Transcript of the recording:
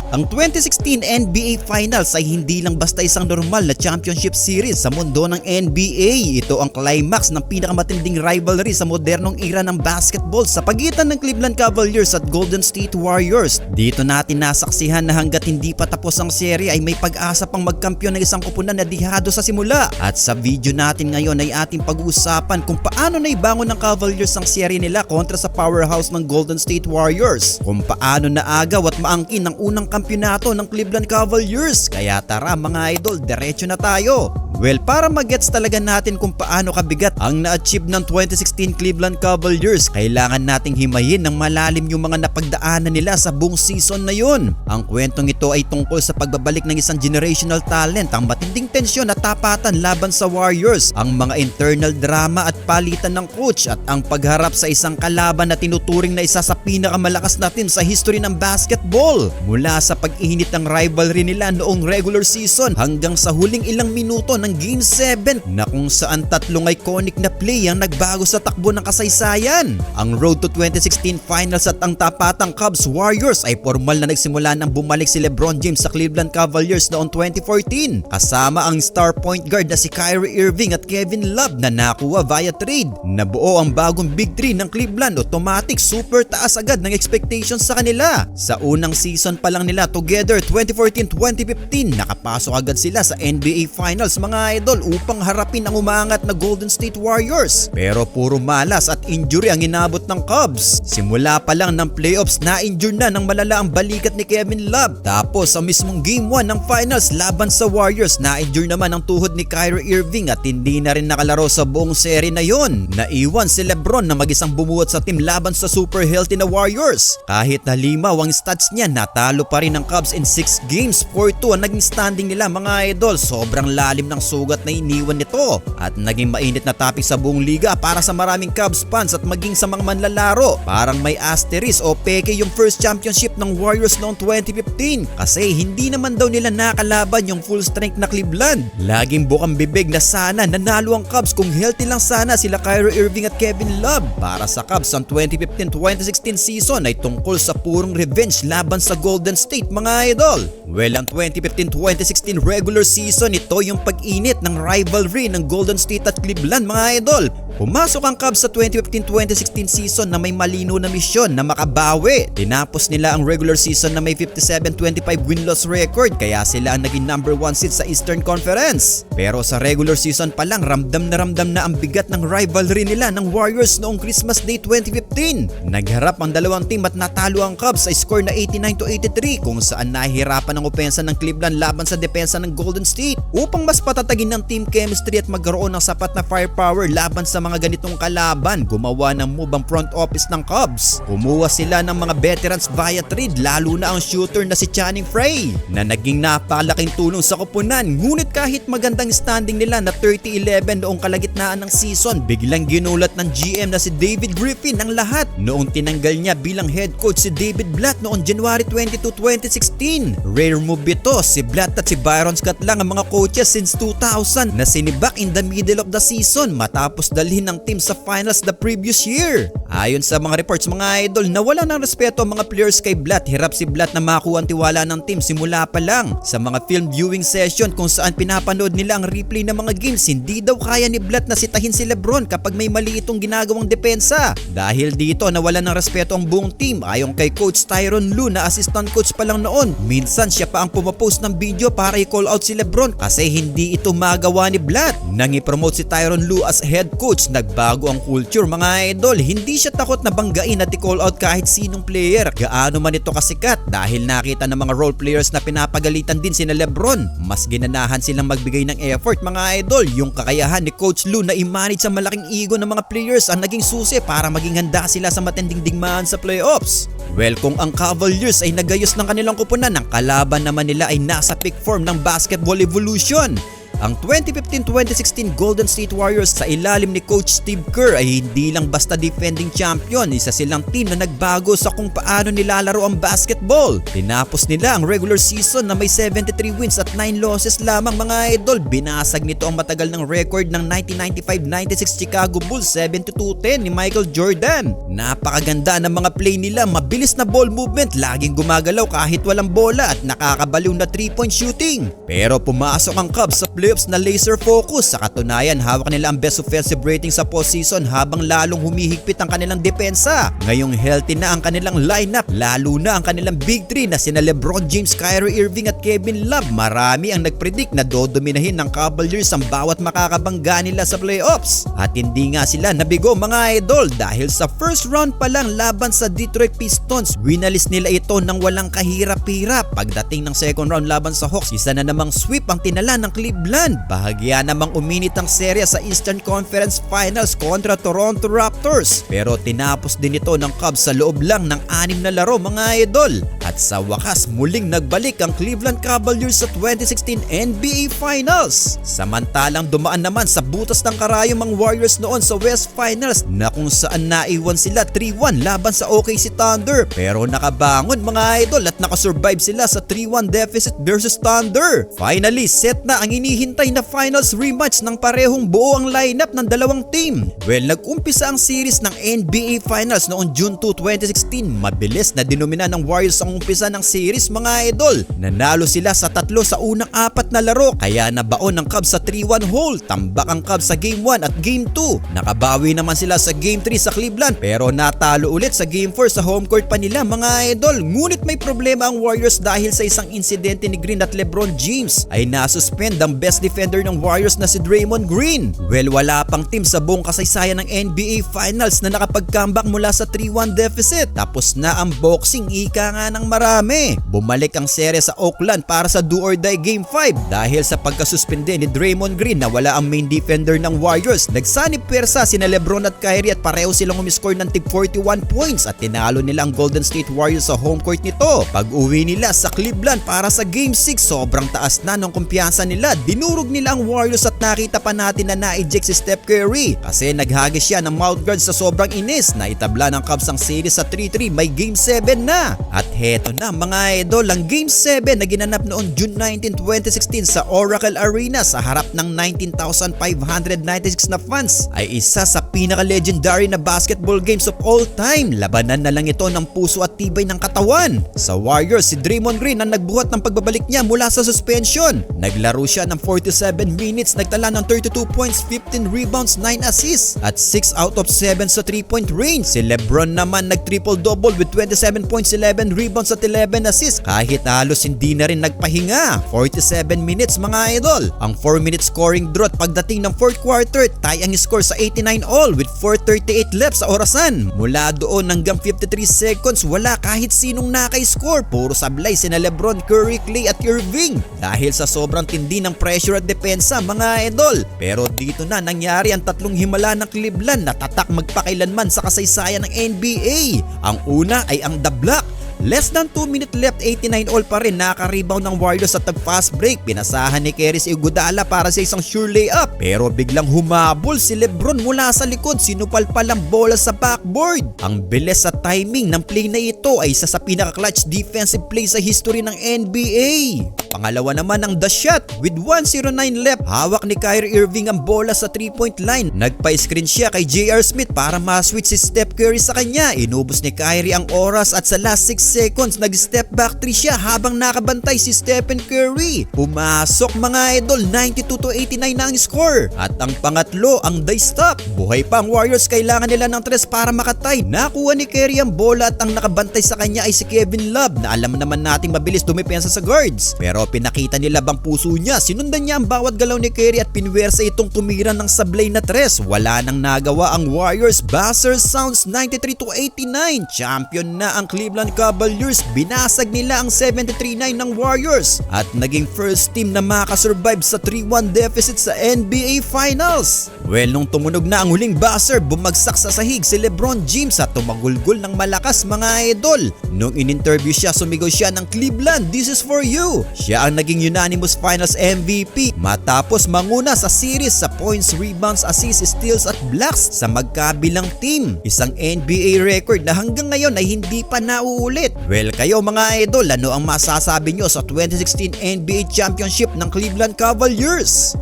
Ang 2016 NBA Finals ay hindi lang basta isang normal na championship series sa mundo ng NBA. Ito ang climax ng pinakamatinding rivalry sa modernong era ng basketball sa pagitan ng Cleveland Cavaliers at Golden State Warriors. Dito natin nasaksihan na hanggat hindi pa tapos ang serye ay may pag-asa pang magkampiyon ng isang koponan na dihado sa simula. At sa video natin ngayon ay ating pag-uusapan kung paano naibangon ng Cavaliers ang serye nila kontra sa powerhouse ng Golden State Warriors, kung paano naagaw at maangkin ng unang kampyonato ng Cleveland Cavaliers. Kaya tara mga idol, diretso na tayo. Well, para magets talaga natin kung paano kabigat ang na-achieve ng 2016 Cleveland Cavaliers, kailangan nating himayin ng malalim yung mga napagdaanan nila sa buong season na yun. Ang kwentong ito ay tungkol sa pagbabalik ng isang generational talent, ang matinding tensyon at tapatan laban sa Warriors, ang mga internal drama at palitan ng coach, at ang pagharap sa isang kalaban na tinuturing na isa sa pinakamalakas na team sa history ng basketball. Mula sa pag-init ng rivalry nila noong regular season hanggang sa huling ilang minuto ng Game 7 na kung saan tatlong iconic na play ang nagbago sa takbo ng kasaysayan. Ang road to 2016 Finals at ang tapatang Cavs Warriors ay formal na nagsimula nang bumalik si LeBron James sa Cleveland Cavaliers noong 2014 kasama ang star point guard na si Kyrie Irving at Kevin Love na nakuha via trade. Nabuo ang bagong Big 3 ng Cleveland, automatic super taas agad ng expectations sa kanila. Sa unang season pa lang nila together 2014-2015 nakapasok agad sila sa NBA Finals mga idol upang harapin ang umangat na Golden State Warriors. Pero puro malas at injury ang inabot ng Cavs. Simula pa lang ng playoffs na-injure na ng malala ang balikat ni Kevin Love. Tapos sa mismong Game 1 ng Finals laban sa Warriors na-injure naman ang tuhod ni Kyrie Irving at hindi na rin nakalaro sa buong serye na yon. Naiwan si LeBron na mag-isang bumuhat sa team laban sa super healthy na Warriors. Kahit na limaw ang stats niya, natalo pa rin ng Cavs in 6 games. 4-2 ang naging standing nila mga idol. Sobrang lalim ng sugat na iniwan nito at naging mainit na topic sa buong liga para sa maraming Cavs fans at maging sa mga manlalaro. Parang may asterisk o peke yung first championship ng Warriors noong 2015 kasi hindi naman daw nila nakalaban yung full strength na Cleveland. Laging bukang bibig na sana nanalo ang Cavs kung healthy lang sana sila Kyrie Irving at Kevin Love. Para sa Cavs ang 2015-2016 season ay tungkol sa purong revenge laban sa Golden State mga idol. Well, ang 2015-2016 regular season, ito yung pag-init ng rivalry ng Golden State at Cleveland mga idol. Pumasok ang Cavs sa 2015-2016 season na may malino na misyon na makabawi. Tinapos nila ang regular season na may 57-25 win-loss record kaya sila ang naging number 1 seed sa Eastern Conference. Pero sa regular season pa lang ramdam na ang bigat ng rivalry nila ng Warriors noong Christmas Day 2015. Nagharap ang dalawang team at natalo ang Cavs sa score na 89-83 kung saan nahihirapan ang opensa ng Cleveland laban sa depensa ng Golden State. Upang mas patatagin ng team chemistry at magkaroon ng sapat na firepower laban sa mga ganitong kalaban, gumawa ng move ang front office ng Cubs. Kumuha sila ng mga veterans via trade, lalo na ang shooter na si Channing Frye na naging napakalaking tulong sa koponan. Ngunit kahit magandang standing nila na 30-11 noong kalagitnaan ng season, biglang ginulat ng GM na si David Griffin ang lahat noong tinanggal niya bilang head coach si David Blatt noong January 22, 2016. Rare move ito, si Blatt at si Byron Scott lang ang mga coaches since 2000 na sinibak in the middle of the season matapos dalhin ng team sa finals the previous year. Ayon sa mga reports mga idol, nawala ng respeto ang mga players kay Blatt. Hirap si Blatt na makuha ang tiwala ng team simula pa lang. Sa mga film viewing session kung saan pinapanood nila ang replay ng mga games, hindi daw kaya ni Blatt na sitahin si LeBron kapag may mali itong ginagawang depensa. Dahil dito nawala ng respeto ang buong team. Ayon kay Coach Tyronn Lue na assistant coach pa lang noon, minsan siya pa ang pumapost ng video para i-call out si LeBron kasi hindi ito magawa ni Blatt. Nang i-promote si Tyronn Lue as head coach, nagbago ang culture mga idol. Hindi siya takot na banggain at i-call out kahit sinong player, gaano man ito kasikat, dahil nakita ng mga role players na pinapagalitan din sina LeBron. Mas ginanahan silang magbigay ng effort mga idol. Yung kakayahan ni Coach Lue na i-manage sa malaking ego ng mga players ang naging susi para maging handa sila sa matinding digmaan sa playoffs. Well, kung ang Cavaliers ay nagayos ng kanilang koponan, ang kalaban naman nila ay nasa peak form ng basketball evolution. Ang 2015-2016 Golden State Warriors sa ilalim ni Coach Steve Kerr ay hindi lang basta defending champion, isa silang team na nagbago sa kung paano nilalaro ang basketball. Tinapos nila ang regular season na may 73 wins at 9 losses lamang mga idol. Binasag nito ang matagal ng record ng 1995-96 Chicago Bulls 72-10 ni Michael Jordan. Napakaganda ng mga play nila, mabilis na ball movement, laging gumagalaw kahit walang bola at nakakabaliw na 3-point shooting. Pero pumasok ang Cubs sa playoffs na laser focus. Sa katunayan, hawak nila ang best offensive rating sa postseason habang lalong humihigpit ang kanilang depensa. Ngayong healthy na ang kanilang lineup, lalo na ang kanilang big three na sina LeBron James, Kyrie Irving at Kevin Love. Marami ang nagpredict na dodominahin ng Cavaliers ang bawat makakabangga nila sa playoffs. At hindi nga sila nabigo mga idol dahil sa first round pa lang laban sa Detroit Pistons, winalis nila ito ng walang kahirap-hirap. Pagdating ng second round laban sa Hawks, isa na namang sweep ang tinala ng Cleveland. Bahagya namang uminit ang serya sa Eastern Conference Finals kontra Toronto Raptors. Pero tinapos din ito ng Cubs sa loob lang ng 6 na laro mga idol. At sa wakas muling nagbalik ang Cleveland Cavaliers sa 2016 NBA Finals. Samantalang dumaan naman sa butas ng karayom ang Warriors noon sa West Finals na kung saan naiwan sila 3-1 laban sa OKC Thunder. Pero nakabangon mga idol at nakasurvive sila sa 3-1 deficit versus Thunder. Finally, set na ang inihintay na finals rematch ng parehong buo ang lineup ng dalawang team. Well, nag-umpisa ang series ng NBA Finals noong June 2, 2016. Mabilis na dinomina ng Warriors ang umpisa ng series mga idol. Nanalo sila sa 3 sa unang 4 na laro kaya nabaon ng Cubs sa 3-1 hole. Tambak ang Cubs sa Game 1 at Game 2. Nakabawi naman sila sa Game 3 sa Cleveland pero natalo ulit sa Game 4 sa home court pa nila mga idol. Ngunit may problema ang Warriors dahil sa isang insidente ni Green at LeBron James ay nasuspend ang best defender ng Warriors na si Draymond Green. Well, wala pang team sa buong kasaysayan ng NBA Finals na nakapag-comeback mula sa 3-1 deficit. Tapos na ang boxing, ika nga ng marami. Bumalik ang serye sa Oakland para sa do or die Game 5 dahil sa pagkasuspende ni Draymond Green na wala ang main defender ng Warriors. Nagsanib pwersa sina LeBron at Kyrie at pareho silang umiscore ng tig 41 points at tinalo nila ang Golden State Warriors sa home court nito. Pag-uwi nila sa Cleveland para sa Game 6, sobrang taas na ng kumpiyansa nila. Dinurog nila ang Warriors at nakita pa natin na na-eject si Steph Curry kasi naghagis siya ng mouth guard sa sobrang inis. Naitabla ng Cubs ang series sa 3-3, may Game 7 na. At heto na mga idol, ang Game 7 na ginanap noong June 19, 2016 sa Oracle Arena sa harap ng 19,596 na fans ay isa sa pinaka-legendary na basketball games of all time. Labanan na lang ito ng puso at tibay ng katawan. Sa Warriors, si Draymond Green ang nagbuhat ng pagbabalik niya mula sa suspension. Naglaro siya ng 47 minutes, nagtala ng 32 points, 15 rebounds, 9 assists at 6 out of 7 sa 3-point range. Si LeBron naman nag-triple-double with 27 points, 11 rebounds at 11 assists kahit halos hindi na rin nagpahinga. 47 minutes mga idol. Ang 4-minute scoring drought pagdating ng 4th quarter, tie ang score sa 89 all with 4:38 left sa orasan. Mula doon hanggang 53 seconds, wala kahit sinong naka-score. Puro sablay sina LeBron, Curry, Clay at Irving dahil sa sobrang tindi ng pressure at depensa mga idol. Pero dito na nangyari ang tatlong himala ng Cleveland na tatak magpakailanman sa kasaysayan ng NBA. Ang una ay ang The Block. Less than 2 minutes left, 89 all pa rin, naka-rebound ng Warriors at nag-fast break. Pinasahan ni Keris Iguodala para sa isang sure layup. Pero biglang humabol si LeBron mula sa likod, sinupalpal ang bola sa backboard. Ang bilis sa timing ng play na ito ay isa sa pinaka-clutch defensive play sa history ng NBA. Pangalawa naman ang The Shot. With 1:09 left, hawak ni Kyrie Irving ang bola sa 3-point line. Nagpa-screen siya kay J.R. Smith para ma-switch si Steph Curry sa kanya. Inubos ni Kyrie ang oras at sa last 6 seconds nag-step back 3 siya habang nakabantay si Stephen Curry. Pumasok mga idol, 92-89 na ang score. At ang pangatlo, ang Die Stop. Buhay pa ang Warriors, kailangan nila ng 3 para makatay. Nakuha ni Curry ang bola at ang nakabantay sa kanya ay si Kevin Love na alam naman nating mabilis dumepensa sa guards. Pero pinakita nila bang puso niya, sinundan niya ang bawat galaw ni Curry at pinwersa itong tumira ng sablay na 3. Wala nang nagawa ang Warriors. Buzzer sounds 93-89. Champion na ang Cleveland Cavaliers Cavaliers, binasag nila ang 73-9 ng Warriors at naging first team na makasurvive sa 3-1 deficit sa NBA Finals. Well, nung tumunog na ang huling buzzer, bumagsak sa sahig si LeBron James at tumagulgol ng malakas mga idol. Nung in-interview siya, sumigaw siya ng Cleveland, this is for you. Siya ang naging unanimous Finals MVP matapos manguna sa series sa points, rebounds, assists, steals at blocks sa magkabilang team. Isang NBA record na hanggang ngayon ay hindi pa nauulit. Well, kayo mga idol, ano ang masasabi nyo sa 2016 NBA Championship ng Cleveland Cavaliers?